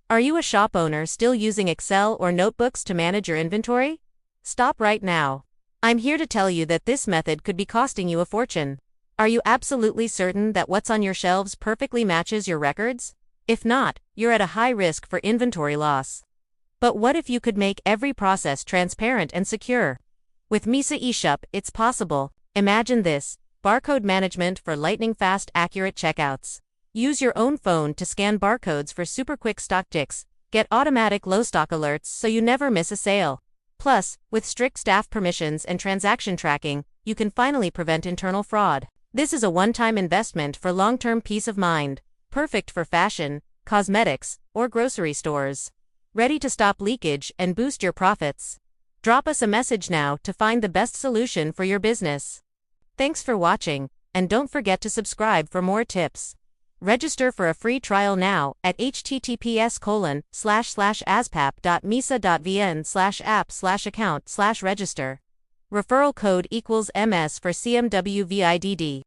Are you a shop owner still using Excel or notebooks to manage your inventory? Stop right now. I'm here to tell you that this method could be costing you a fortune. Are you absolutely certain that what's on your shelves perfectly matches your records? If not, you're at a high risk for inventory loss. But what if you could make every process transparent and secure? With MISA eShop, it's possible. Imagine this: barcode management for lightning-fast, accurate checkouts. Use your own phone to scan barcodes for super quick Stocktakes. Get automatic low stock alerts so you never miss a sale. Plus, with strict staff permissions and transaction tracking, you can finally prevent internal fraud. This is a one-time investment for long-term peace of mind, perfect for fashion, cosmetics, or grocery stores. Ready to stop leakage and boost your profits? Drop us a message now to find the best solution for your business. Thanks for watching, and don't forget to subscribe for more tips. Register for a free trial now at https://aspap.misa.vn/app/account/register. Referral code =MS for CMWVIDD.